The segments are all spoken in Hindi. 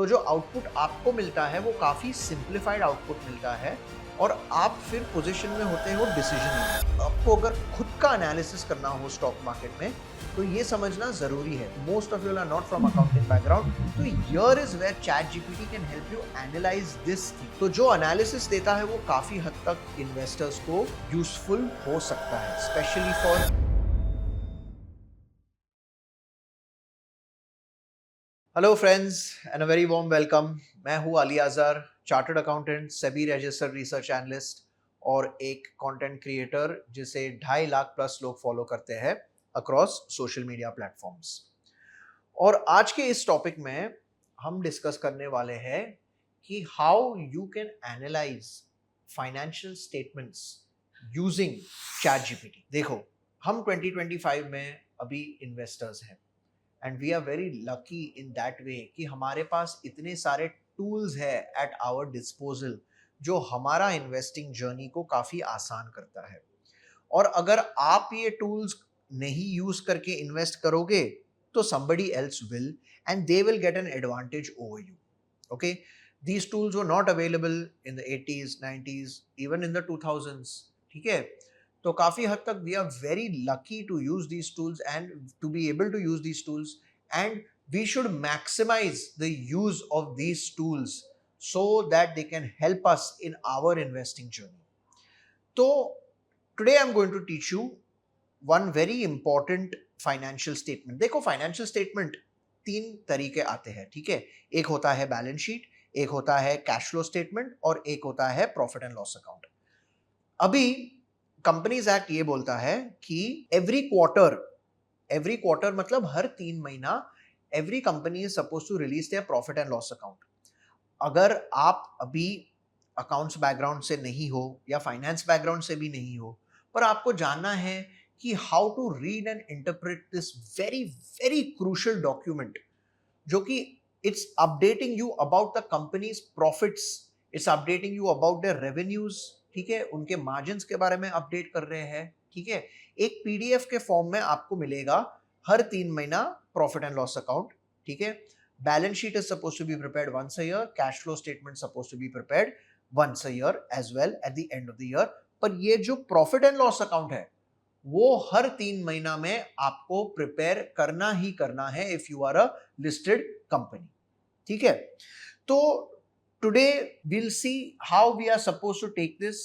तो जो आउटपुट आपको मिलता है वो काफ़ी सिंप्लीफाइड आउटपुट मिलता है और आप फिर पोजीशन में होते हो डिसीजन लेने। आपको अगर खुद का एनालिसिस करना हो स्टॉक मार्केट में तो ये समझना ज़रूरी है। Most of you are not from accounting background, तो here is where ChatGPT can help you analyse this thing. तो जो एनालिसिस देता है वो काफ़ी हद तक इन्वेस्टर्स को यूजफुल हो सकता है, specially for. Hello friends and a very warm welcome. मैं हूं Ali Azhar, chartered accountant, SEBI registered research analyst और एक कंटेंट क्रिएटर जिसे 2.5 लाख प्लस लोग फॉलो करते हैं अक्रॉस सोशल मीडिया प्लेटफॉर्म्स। और आज के इस टॉपिक में हम डिस्कस करने वाले हैं कि how you can analyse financial statements using ChatGPT. देखो, हम 2025 में अभी इन्वेस्टर्स हैं and we are very lucky in that way कि हमारे पास इतने सारे टूल्स है एट आवर डिस्पोजल जो हमारा इन्वेस्टिंग जर्नी को काफ़ी आसान करता है। और अगर आप ये टूल्स नहीं यूज करके इन्वेस्ट करोगे तो somebody else will and they will get an advantage over you. Okay, these tools were not available in the 80s 90s, even in the 2000s. ठीक है, तो काफी हद तक we are very lucky to use these tools and to be able to use these tools, and we should maximize the use of these tools so that they can help us in our investing journey. तो today I am going to teach you one very important financial statement. देखो, फाइनेंशियल स्टेटमेंट तीन तरीके आते हैं, ठीक है। एक होता है बैलेंस शीट, एक होता है कैश फ्लो स्टेटमेंट और एक होता है प्रॉफिट एंड लॉस अकाउंट। अभी कंपनीज एक्ट ये बोलता है कि एवरी क्वार्टर मतलब हर 3 महीना every company is suppose to release their profit and loss account. अगर आप अभी अकाउंट्स बैकग्राउंड से नहीं हो या फाइनेंस बैकग्राउंड से भी नहीं हो, पर आपको जानना है कि how to read and interpret this very very crucial document, जो कि it's updating you about the company's profits, it's updating you about their revenues, ठीक है, उनके मार्जिन्स के बारे में अपडेट कर रहे हैं, ठीक है। एक पीडीएफ के फॉर्म में आपको मिलेगा हर 3 महीना प्रॉफिट एंड लॉस अकाउंट, ठीक है। Balance sheet is supposed to be prepared once a year. Cash flow statement supposed to be prepared once a year as well at the end of the year. पर ये जो प्रॉफिट एंड लॉस अकाउंट है वो हर 3 महीना में आपको प्रिपेयर करना ही करना है if you are a listed company, ठीक है। तो today we'll see how we are supposed to take this,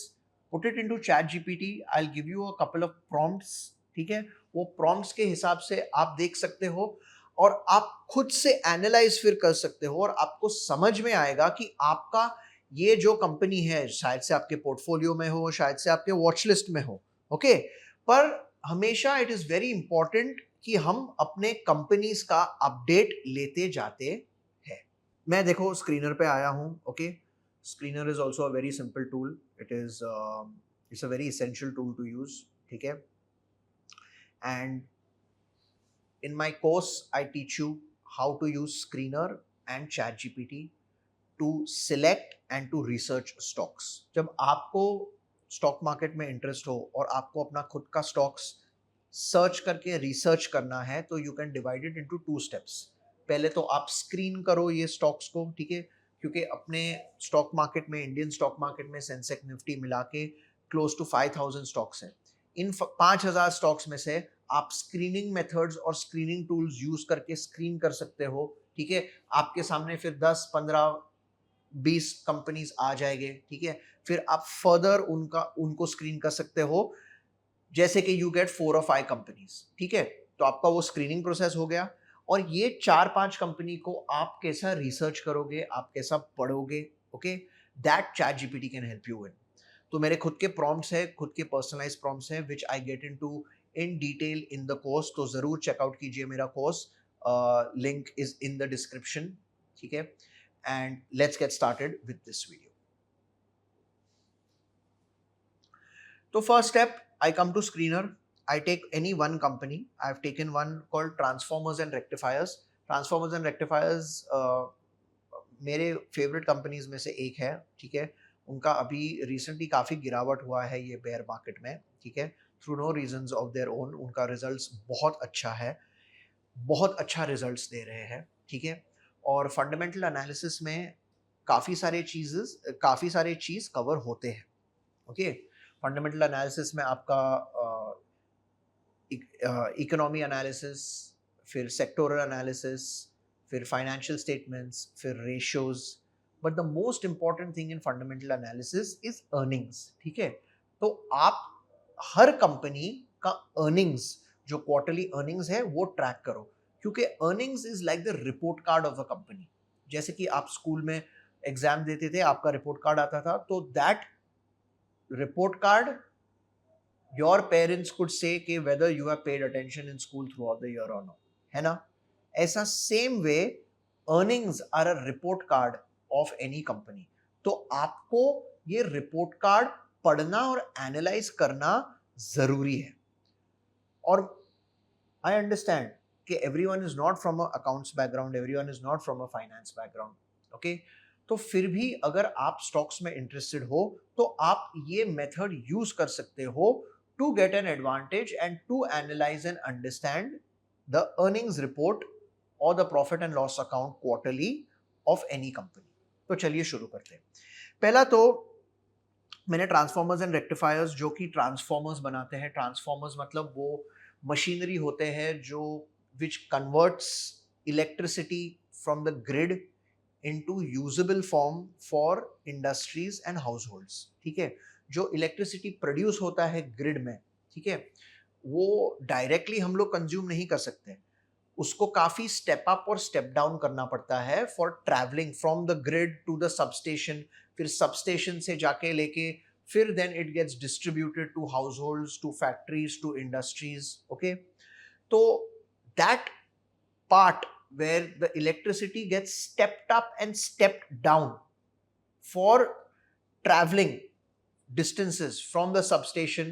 put it into chat gpt. I'll give you a couple of prompts, ठीक है। वो prompts के हिसाब से आप देख सकते हो और आप खुद से एनालाइज फिर कर सकते हो और आपको समझ में आएगा कि आपका ये जो कंपनी है शायद से आपके पोर्टफोलियो में हो, शायद से आपके वॉच लिस्ट में हो, ओके। पर हमेशा इट इज वेरी इंपॉर्टेंट कि हम अपने कंपनीज का अपडेट लेते जाते हैं। मैं देखो स्क्रीनर पे आया हूँ, okay. Screener is also a very simple tool, it's a very essential tool to use, ठीक है। And in my course I teach you how to use screener and chat gpt to select and to research stocks। जब आपको स्टॉक मार्केट में इंटरेस्ट हो और आपको अपना खुद का स्टॉक्स सर्च करके रिसर्च करना है तो you can divide it into 2 steps. पहले तो आप स्क्रीन करो ये स्टॉक्स को, ठीक है, क्योंकि अपने स्टॉक मार्केट में, इंडियन स्टॉक मार्केट में सेंसेक्स निफ्टी मिला के क्लोज टू 5,000 स्टॉक्स हैं। इन 5,000 स्टॉक्स में से आप स्क्रीनिंग मेथड्स और स्क्रीनिंग टूल्स यूज करके स्क्रीन कर सकते हो, ठीक है। आपके सामने फिर 10 15 20 कंपनीज आ जाएंगे, ठीक है। फिर आप फर्दर उनको स्क्रीन कर सकते हो, जैसे कि यू गेट 4 और 5 कंपनीज, ठीक है। तो आपका वो स्क्रीनिंग प्रोसेस हो गया और ये 4-5 कंपनी को आप कैसा रिसर्च करोगे, आप कैसा पढ़ोगे, okay, that chat GPT can help you in. तो मेरे खुद के प्रॉम्प्ट्स है, खुद के पर्सनलाइज प्रॉम्प्ट्स हैं which I get into in detail in the course. तो जरूर चेकआउट कीजिए मेरा course, link is in the description, ठीक है। And let's get started with this video. तो first step, I come to screener. I take any one company. I've taken one called Transformers and Rectifiers. Transformers and Rectifiers मेरे फेवरेट कंपनीज में से एक है, ठीक है। उनका अभी रिसेंटली काफ़ी गिरावट हुआ है ये बेयर मार्केट में, ठीक है, through no reasons of their own. उनका रिजल्ट्स बहुत अच्छा है, बहुत अच्छा रिजल्ट्स दे रहे हैं, ठीक है। और फंडामेंटल एनालिसिस में काफ़ी सारे चीज़ कवर होते हैं। ओके, फंडामेंटल एनालिसिस में आपका इकोनॉमी एनालिसिस, फिर सेक्टोरल एनालिसिस, फिर फाइनेंशियल स्टेटमेंट्स, फिर ratios, but the most important thing in fundamental analysis is earnings. ठीक है, तो आप हर कंपनी का अर्निंग्स, जो क्वार्टरली अर्निंग्स है वो ट्रैक करो, क्योंकि earnings is like the report card of a company. जैसे कि आप स्कूल में एग्जाम देते थे, आपका रिपोर्ट कार्ड आता था, तो that report card your parents could say कि whether you have paid attention in school throughout the year or not, है ना? ऐसा same way earnings are a report card of any company। तो आपको ये रिपोर्ट कार्ड पढ़ना और एनालाइज करना जरूरी है। और आई अंडरस्टैंड कि everyone is not from a accounts background, everyone is not from a finance background, okay? तो फिर भी अगर आप स्टॉक्स में इंटरेस्टेड हो तो आप ये मेथड यूज कर सकते हो to get an advantage and to analyze and understand the earnings report or the profit and loss account quarterly of any company। तो चलिए शुरू करते हैं। पहला तो मैंने ट्रांसफॉर्मर्स एंड रेक्टिफायर्स, जो कि ट्रांसफॉर्मर्स बनाते हैं। ट्रांसफॉर्मर्स मतलब वो मशीनरी होते हैं जो which converts electricity from the grid into usable form for industries and house holds. ठीक है, जो इलेक्ट्रिसिटी प्रोड्यूस होता है ग्रिड में, ठीक है, वो डायरेक्टली हम लोग कंज्यूम नहीं कर सकते, उसको काफी स्टेप अप और स्टेप डाउन करना पड़ता है for travelling from the grid to the substation, फिर सबस्टेशन से जाके लेके फिर then it gets distributed to households, to factories, to industries. Okay, तो that part where the electricity gets stepped up and stepped down for traveling distances from the substation,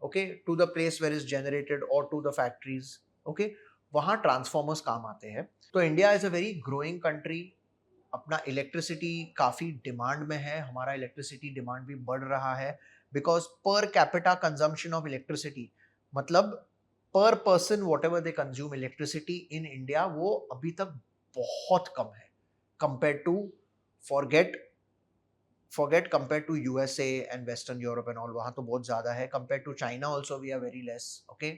okay, to the place where it's generated or to the factories, okay, वहां ट्रांसफॉर्मर्स काम आते हैं। तो India is a very growing country, अपना इलेक्ट्रिसिटी काफ़ी डिमांड में है, हमारा इलेक्ट्रिसिटी डिमांड भी बढ़ रहा है, because per capita consumption of electricity, मतलब पर person whatever they consume electricity in India, वो अभी तक बहुत कम है compare to, forget forget compare to USA and western Europe and all, वहाँ तो बहुत ज़्यादा है। Compare to China also we are very less, okay,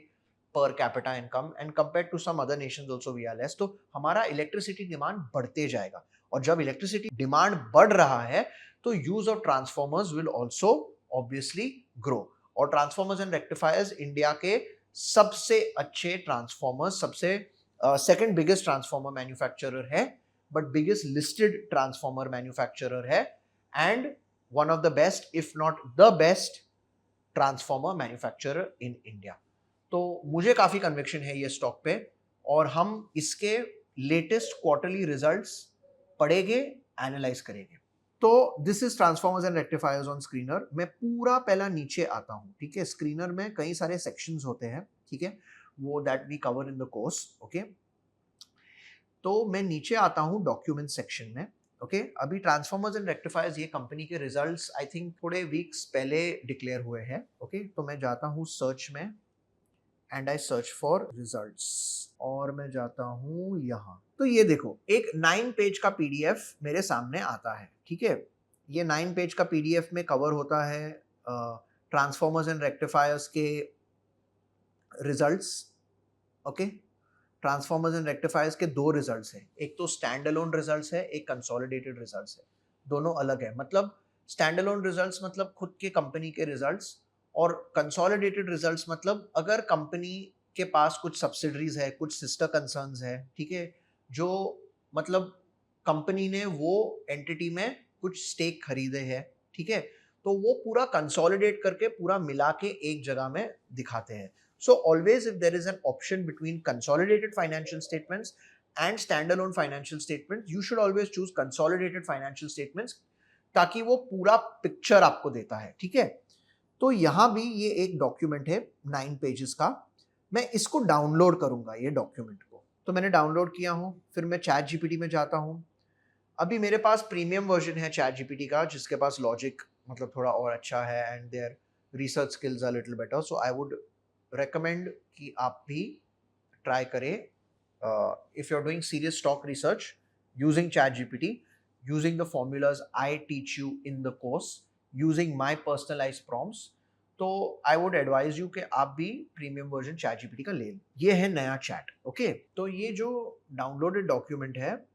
per capita income, and compare to some other nations also we are less. तो हमारा इलेक्ट्रिसिटी डिमांड बढ़ते जाएगा, और जब इलेक्ट्रिसिटी डिमांड बढ़ रहा है तो use of transformers will also obviously grow. और ट्रांसफॉर्मर्स एंड रेक्टिफायर्स इंडिया के सबसे अच्छे ट्रांसफॉर्मर्स, सबसे सेकंड बिगेस्ट ट्रांसफॉर्मर मैन्युफैक्चरर है, but biggest listed transformer manufacturer है, and one of the best if not the best transformer manufacturer in India. तो मुझे काफी कन्विक्शन है ये स्टॉक पे, और हम इसके लेटेस्ट क्वार्टरली रिजल्ट्स पढ़ेंगे, एनालाइज करेंगे। तो this is transformers and rectifiers on screener. मैं पूरा पहला नीचे आता हूँ, ठीक है? स्क्रीनर में कई सारे सेक्शंस होते हैं, ठीक है, वो that we cover in the course, okay. तो मैं नीचे आता हूँ डॉक्यूमेंट सेक्शन में, ओके। अभी ट्रांसफॉर्मर्स एंड रेक्टिफायर्स ये कंपनी के रिजल्ट्स आई थिंक थोड़े वीक्स पहले डिक्लेयर हुए हैं, ओके। तो मैं जाता हूँ सर्च में and I search for results, और मैं जाता हूँ यहाँ। तो ये देखो, एक 9 पेज का पीडीएफ मेरे सामने आता है, ठीक है। ये 9 पेज का पीडीएफ में कवर होता है ट्रांसफॉर्मर्स एंड रेक्टिफायर्स के results, okay. Transformers and rectifiers के दो रिजल्ट्स हैं, एक तो स्टैंड अलोन रिजल्ट्स है, एक कंसोलिडेटेड रिजल्ट्स है, दोनों अलग है। मतलब स्टैंड अलोन रिजल्ट्स मतलब खुद के कंपनी के रिजल्ट्स, और कंसोलिडेटेड रिजल्ट्स मतलब अगर कंपनी के पास कुछ सब्सिडरीज है, कुछ सिस्टर कंसर्न्स है, ठीक है, जो मतलब कंपनी ने वो एंटिटी में कुछ स्टेक खरीदे हैं, ठीक है, तो वो पूरा कंसोलिडेट करके पूरा मिला के एक जगह में दिखाते हैं। So always if there is an option between consolidated financial statements and standalone financial statements, you should always choose consolidated financial statements, ताकि वो पूरा पिक्चर आपको देता है, ठीक है। तो यहाँ भी ये एक डॉक्यूमेंट है 9 पेजेस का, मैं इसको डाउनलोड करूंगा ये डॉक्यूमेंट को। तो मैंने डाउनलोड किया हूँ, फिर मैं चैट जीपीटी में जाता हूँ। अभी मेरे पास प्रीमियम वर्जन है चैट जीपीटी का, जिसके पास लॉजिक मतलब थोड़ा और अच्छा है, and their research skills are little better, so I would recommend कि आप भी ट्राई करें। If you are doing serious stock research, using ChatGPT, using the formulas I teach you in the course, using my personalized prompts. तो आई वुड एडवाइज यू कि आप भी प्रीमियम वर्जन चैट जीपीटी का ले लें। ये है नया चैट। ओके, तो ये जो डाउनलोडेड डॉक्यूमेंट है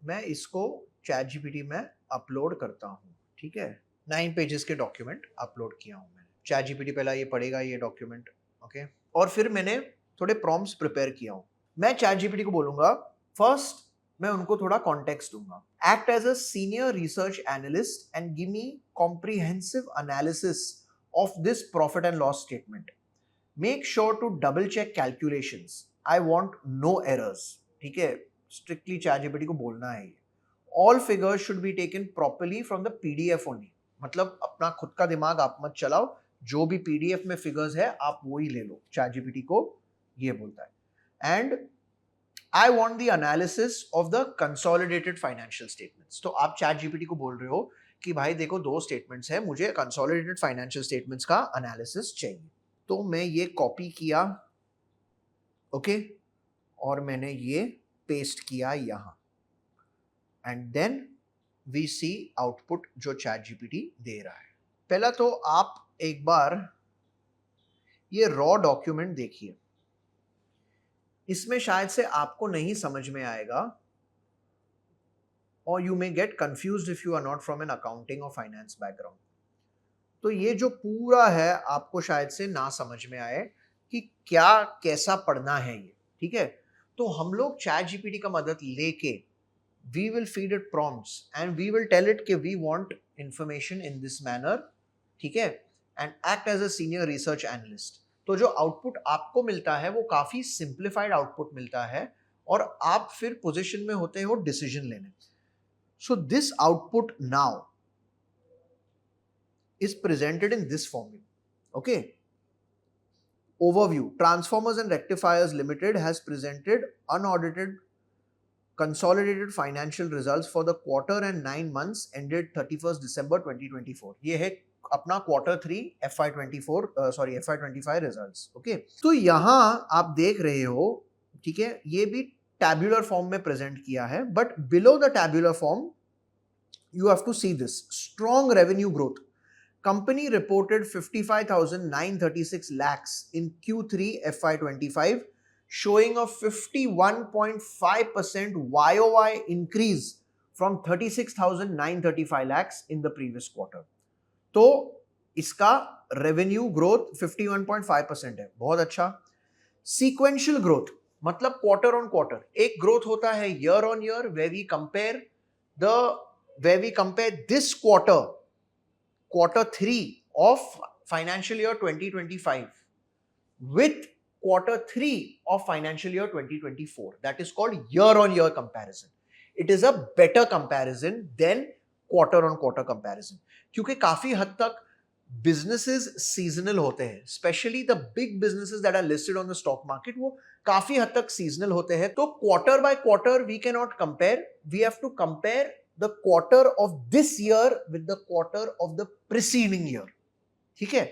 मैं इसको चैट जीपीटी में अपलोड करता हूँ। ठीक है, 9 पेजेस के डॉक्यूमेंट अपलोड किया हूँ मैंने। चैट जीपीटी पहला ये पढ़ेगा ये डॉक्यूमेंट। ओके, और फिर मैंने थोड़े प्रॉम्प्ट्स प्रिपेयर किया हूँ। मैं चैट जीपीटी को बोलूंगा, फर्स्ट मैं उनको थोड़ा कॉन्टेक्स्ट दूंगा। Act as a senior research analyst and give me comprehensive analysis of this profit and loss statement. Make sure to double check calculations. I want no errors. ठीक है, strictly ChatGPT को बोलना है ये। All figures should be taken properly from the PDF only. मतलब अपना खुद का दिमाग आप मत चलाओ, जो भी PDF में फिगर्स है आप वो ही ले लो। ChatGPT को ये बोलता है। And I want the analysis of the consolidated financial statements. तो आप ChatGPT को बोल रहे हो कि भाई देखो 2 स्टेटमेंट्स है, मुझे कंसोलिडेटेड फाइनेंशियल स्टेटमेंट्स का एनालिसिस चाहिए। तो मैं ये कॉपी किया, ओके, और मैंने ये पेस्ट किया यहाँ, and then we see output जो चैट जीपीटी दे रहा है। पहला तो आप एक बार ये रॉ डॉक्यूमेंट देखिए, इसमें शायद से आपको नहीं समझ में आएगा, or you may get confused if you are not from an accounting or finance background. तो ये जो पूरा है आपको शायद से ना समझ में आए कि क्या कैसा पढ़ना है ये। ठीक है, तो हम लोग चैट जीपीटी का मदद लेके we will feed it prompts and we will tell it कि we want information in this manner, ठीक है, and act as a senior research analyst. तो जो आउटपुट आपको मिलता है वो काफी सिंप्लीफाइड आउटपुट मिलता है और आप फिर पोजीशन में होते हो डिसीजन लेने। So this output now is presented in this formula. Okay. Overview. Transformers and Rectifiers Limited has presented unaudited consolidated financial results for the quarter and 9 months ended 31st December 2024. ये है अपना Q3 FY25 results. Okay. तो यहाँ आप देख रहे हो, ठीक है, ये भी tabular form में present किया है, but below the tabular form you have to see this strong revenue growth. Company reported 55,936 lakhs in Q3 FY25, showing a 51.5% YOY increase from 36,935 lakhs in the previous quarter. तो इसका revenue growth 51.5% है, बहुत अच्छा। Sequential growth मतलब quarter on quarter, एक growth होता है year on year where we compare this Q3 of financial year 2025 with Q3 of financial year 2024. That is called year-on-year comparison. It is a better comparison than quarter-on-quarter comparison. क्योंकि काफी हद तक businesses seasonal होते हैं, especially the big businesses that are listed on the stock market, वो काफी हद तक seasonal होते हैं. तो quarter by quarter we cannot compare. We have to compare the quarter of this year with the quarter of the preceding year. ठीक है?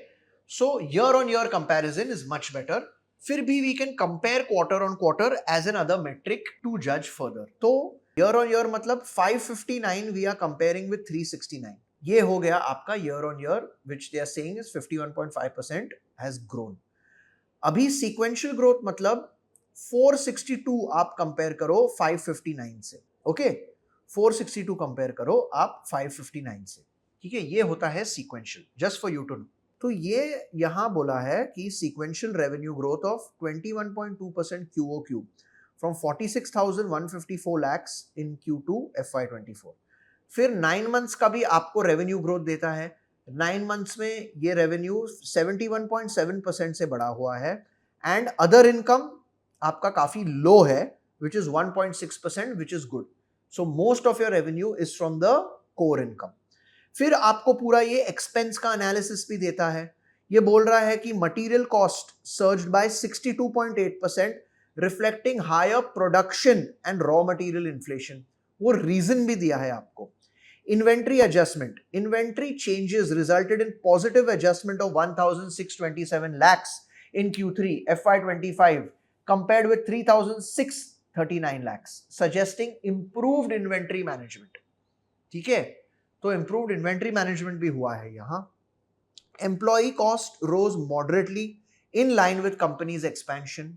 So year-on-year comparison is much better. फिर भी we can compare quarter on quarter as another metric to judge further. तो year-on-year मतलब 559 we are comparing with 369. ये हो गया आपका year-on-year, which they are saying is 51.5% has grown. अभी sequential growth मतलब 462 आप compare करो 559 से. Okay? 462 कंपेयर करो आप 559 से, ठीक है, ये होता है sequential, just for you to know. तो ये यहां बोला है कि sequential revenue growth of 21.2% QOQ from 46,154 lakhs in Q2 FY24। फिर 9 मंथ्स का भी आपको रेवेन्यू ग्रोथ देता है। 9 मंथ्स में ये रेवेन्यू 71.7% से बढ़ा हुआ है, एंड अदर इनकम आपका काफी लो है, which is 1.6%, which is good. So most of your revenue is from the core income. फिर आपको पूरा ये एक्सपेंस का एनालिसिस भी देता है। ये बोल रहा है कि material cost surged by 62.8%, reflecting higher production and raw material inflation. वो रीजन भी दिया है आपको। Inventory adjustment, inventory changes resulted in positive adjustment of 1,627 lakhs in Q3 FY25 compared with 3,600 39 lakhs, suggesting improved inventory management. ठीक है, तो improved inventory management भी हुआ है यहां. Employee cost rose moderately in line with company's expansion,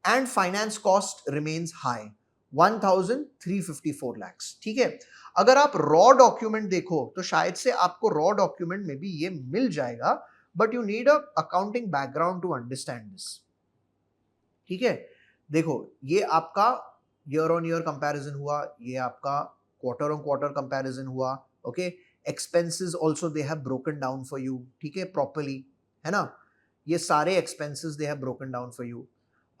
and finance cost remains high, 1354 lakhs. ठीक है, अगर आप रॉ डॉक्यूमेंट देखो तो शायद से आपको रॉ डॉक्यूमेंट में भी ये मिल जाएगा, but you need a accounting background to understand this. ठीक है, देखो ये आपका ईयर ऑन ईयर कंपैरिजन हुआ, ये आपका क्वार्टर ऑन क्वार्टर कंपैरिजन हुआ. Okay, expenses also they have broken down for you. ठीक है, प्रॉपर्ली, है ना, ये सारे expenses they have broken down for you.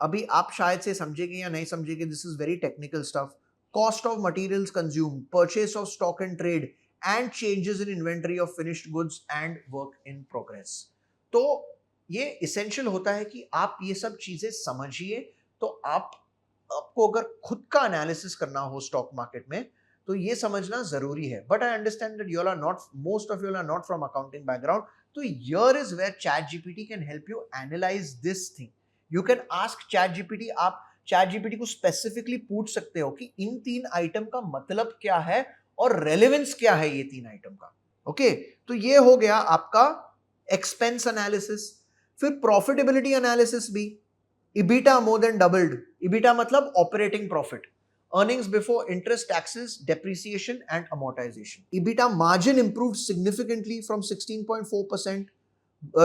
अभी आप शायद से समझेंगे या नहीं समझेंगे, this is very technical stuff. Cost of materials consume, purchase of stock and trade, and changes in inventory of finished goods and work in progress. तो ये इसेंशियल होता है कि आप ये सब चीजें समझिए. तो आपको अगर खुद का एनालिसिस करना हो स्टॉक मार्केट में तो ये समझना जरूरी है. But I understand that you are not, most of you are not from accounting background. तो here is where ChatGPT can help you analyse this thing. You can ask ChatGPT, आप ChatGPT को स्पेसिफिकली पूछ सकते हो कि इन 3 आइटम का मतलब क्या है और रेलेवेंस क्या है ये 3 आइटम का. ओके, तो ये हो गया आपका एक्सपेंस एनालिसिस. फिर प्रॉफिटेबिलिटी एनालिसिस भी. EBITDA more than doubled. EBITDA मतलब operating profit, earnings before interest, taxes, depreciation and amortization. EBITDA margin improved significantly from 16.4%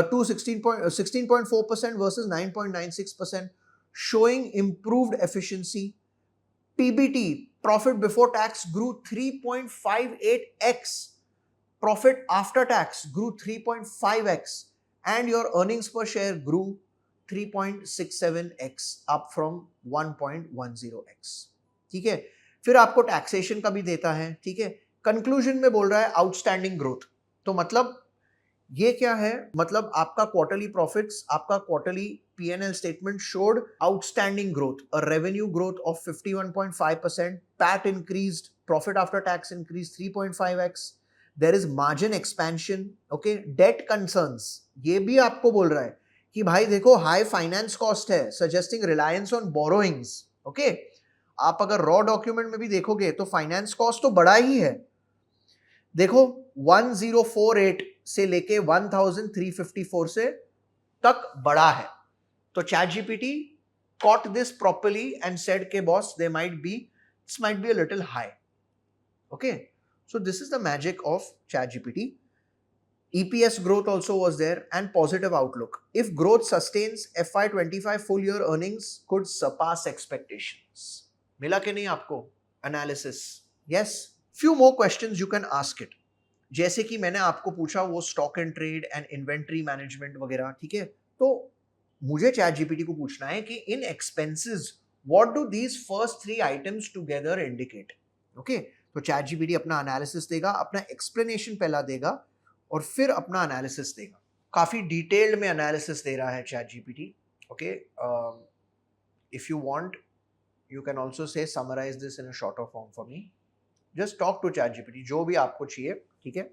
to 16.4% versus 9.96%, showing improved efficiency. PBT, profit before tax, grew 3.58x. Profit after tax grew 3.5x, and your earnings per share grew 3.67x, up from 1.10x. ठीक है, फिर आपको टैक्सेशन का भी देता है. ठीक है, कंक्लूजन में बोल रहा है आउटस्टैंडिंग ग्रोथ. तो मतलब ये क्या है, मतलब आपका क्वार्टरली प्रॉफिट्स, आपका quarterly P&L statement showed outstanding growth, a revenue growth of 51.5%, PAT increased, profit after tax increase 3.5x, there is margin expansion. Okay, debt concerns, ये भी आपको बोल रहा है कि भाई देखो हाई फाइनेंस कॉस्ट है, suggesting reliance on borrowings. Okay, आप अगर रॉ डॉक्यूमेंट में भी देखोगे तो फाइनेंस कॉस्ट तो बड़ा ही है. देखो 1048 से लेके 1354 से तक बड़ा है. तो ChatGPT caught this properly and said के boss, this might be a little high. Okay, so this is the magic of ChatGPT. EPS growth also was there and positive outlook. If growth sustains, FY25 full year earnings could surpass expectations. मिला कि नहीं आपको analysis? Yes. Few more questions you can ask it. जैसे कि मैंने आपको पूछा वो stock and trade and inventory management वगैरह. ठीक है, तो मुझे ChatGPT को पूछना है कि इन expenses what do these first 3 items together indicate. Okay, तो ChatGPT अपना एनालिसिस देगा, अपना एक्सप्लेनेशन पहला देगा और फिर अपना एनालिसिस देगा. काफी डिटेल्ड में एनालिसिस दे रहा है ChatGPT. Okay, if you want you can also say summarize this in a shorter form for me. Just talk to ChatGPT, जो भी आपको चाहिए. ठीक है,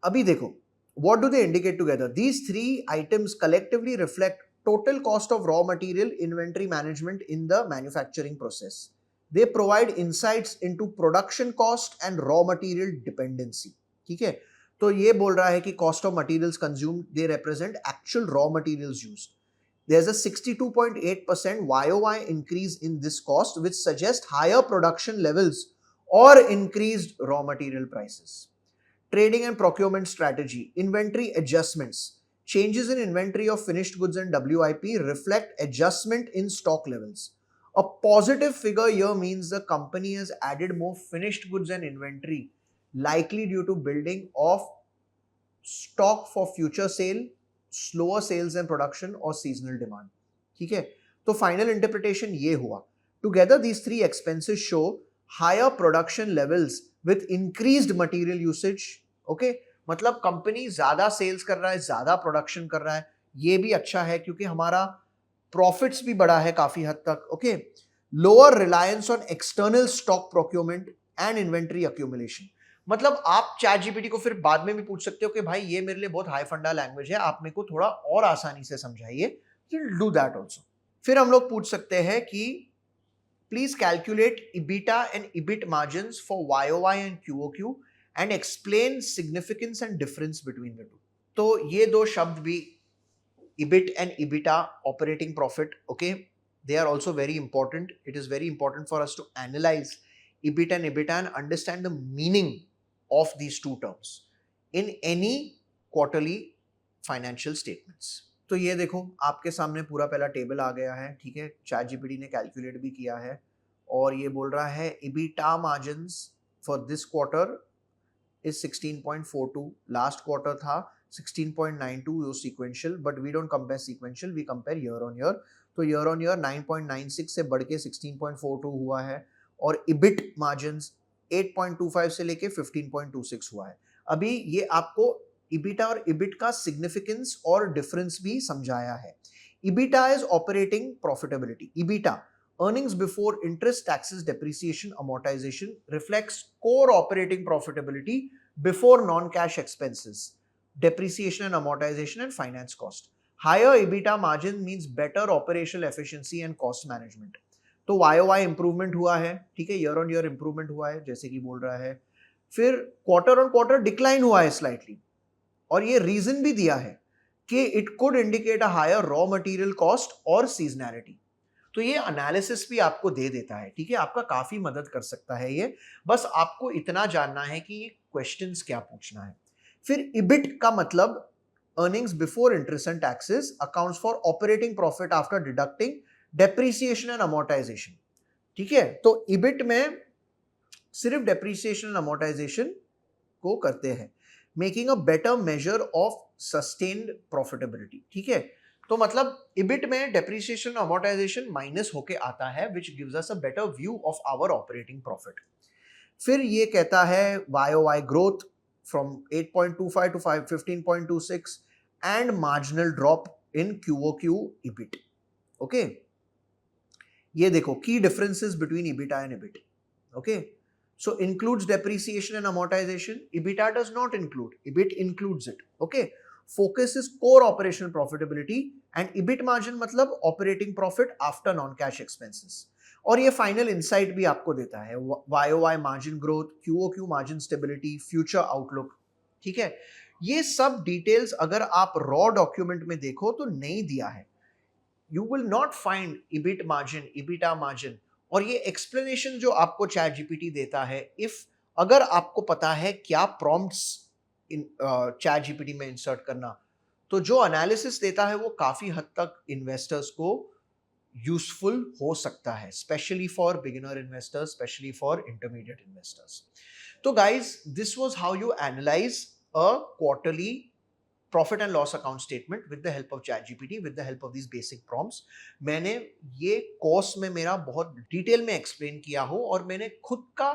अभी देखो what do they indicate together. These 3 items collectively reflect total cost of raw material inventory management in the manufacturing process. They provide insights into production cost and raw material dependency. ठीक है, तो ये बोल रहा है कि cost of materials consumed, they represent actual raw materials used. There's a 62.8% YOY increase in this cost, which suggests higher production levels or increased raw material prices. Trading and procurement strategy, inventory adjustments. Changes in inventory of finished goods and WIP reflect adjustment in stock levels. A positive figure here means the company has added more finished goods and inventory, likely due to building of stock for future sale, slower sales and production or seasonal demand. ठीक है, तो फाइनल इंटरप्रिटेशन ये हुआ. Together these 3 expenses show higher production levels with increased material usage. Okay, मतलब कंपनी ज्यादा सेल्स कर रहा है, ज्यादा प्रोडक्शन कर रहा है. ये भी अच्छा है क्योंकि हमारा प्रॉफिट्स भी बढ़ा है काफी हद तक. Okay, lower reliance on external stock procurement and inventory accumulation. मतलब आप ChatGPT को फिर बाद में भी पूछ सकते हो कि भाई ये मेरे लिए बहुत हाई फंडा लैंग्वेज है, आप मेरे को थोड़ा और आसानी से समझाइए. Do that also. फिर हम लोग पूछ सकते हैं कि please calculate EBITDA and EBIT margins for YOY and QOQ and explain significance and difference between the two. तो ये दो शब्द भी, EBIT and EBITDA, operating profit, okay, they are also very important. It is very important for us to analyze EBIT and EBITDA and understand the meaning of these two terms in any quarterly financial statements. तो ये देखो आपके सामने पूरा पहला टेबल आ गया है, ठीक है, चैट जीपीटी ने कैलकुलेट भी किया है और ये बोल रहा है EBITDA margins for this quarter is 16.42. Last quarter था 16.92 was sequential, but we don't compare sequential, we compare year on year. तो year on year 9.96 से बढ़ के 16.42 हुआ है और EBIT margins 8.25 से लेके 15.26 हुआ है। अभी ये आपको EBITDA और EBIT का significance और difference भी समझाया है। EBITDA is operating profitability. EBITDA, earnings before interest, taxes, depreciation, amortization, reflects core operating profitability before non-cash expenses, depreciation and amortization and finance cost. Higher EBITDA margin means better operational efficiency and cost management. तो YOY improvement हुआ है, ठीक है, year on year improvement हुआ है जैसे कि बोल रहा है। फिर quarter on quarter decline हुआ है slightly और ये reason भी दिया है कि it could indicate a higher raw material cost और seasonality. तो ये एनालिसिस भी आपको दे देता है, ठीक है, आपका काफी मदद कर सकता है ये। बस आपको इतना जानना है कि ये क्वेश्चंस क्या पूछना है। फिर EBIT का मतलब earnings before interest and taxes, accounts for operating profit after deducting depreciation and amortisation, ठीक है। तो EBIT में सिर्फ डेप्रिसिएशन एंड अमोर्टाइजेशन को करते हैं, making a better measure of sustained profitability, ठीक है। तो मतलब EBIT में डेप्रिसिएशन अमोर्टाइजेशन माइनस होके आता है, which gives us a better view of our operating profit. फिर ये कहता है YOY growth from 8.25 to 15.26 and marginal drop in QOQ EBIT. Okay? ये देखो key differences between EBITDA and EBIT. Okay? So includes depreciation and amortization. EBITDA does not include. EBIT includes it. Okay? Focus is core operational profitability and EBIT margin मतलब operating profit after non-cash expenses. और ये फाइनल इंसाइट भी आपको देता है YOY margin growth, QOQ margin stability, future outlook, ठीक है। ये सब डिटेल्स अगर आप रॉ डॉक्यूमेंट में देखो तो नहीं दिया है। You will not find EBIT margin, EBITDA margin और ये एक्सप्लेनेशन जो आपको चैट जीपीटी देता है, इफ अगर आपको पता है क्या प्रॉम्प्ट्स इन चैट जीपीटी में इंसर्ट करना, तो जो एनालिसिस देता है वो काफी हद तक इन्वेस्टर्स को यूजफुल हो सकता है, specially for beginner investors, specially for intermediate investors. तो guys, this was how you analyse a quarterly profit and loss account statement with the help of ChatGPT, with the help of this basic prompts. मैंने ये कोर्स में मेरा बहुत डिटेल में एक्सप्लेन किया हो और मैंने खुद का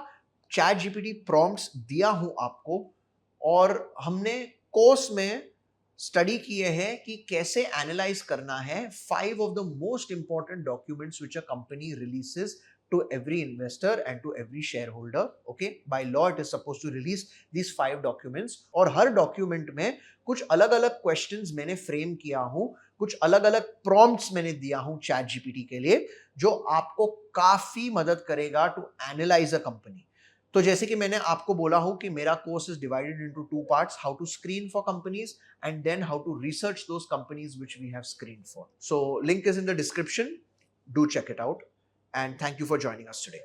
ChatGPT प्रॉम्प्ट्स दिया हूं आपको, और हमने कोर्स में स्टडी किए हैं कि कैसे एनालाइज करना है 5 of the most important documents which a company releases to every investor and to every shareholder. Okay, by law it is supposed to release these 5 documents और हर डॉक्यूमेंट में कुछ अलग अलग क्वेश्चंस मैंने फ्रेम किया हूं, कुछ अलग अलग प्रॉम्प्ट्स मैंने दिया हूं चैट जीपीटी के लिए, जो आपको काफी मदद करेगा टू एनालाइज अ कंपनी। तो जैसे कि मैंने आपको बोला हूं कि मेरा course is divided into 2 parts, how to screen for companies and then how to research those companies which we have screen for. So link is in the description, do check it out, and thank you for joining us today.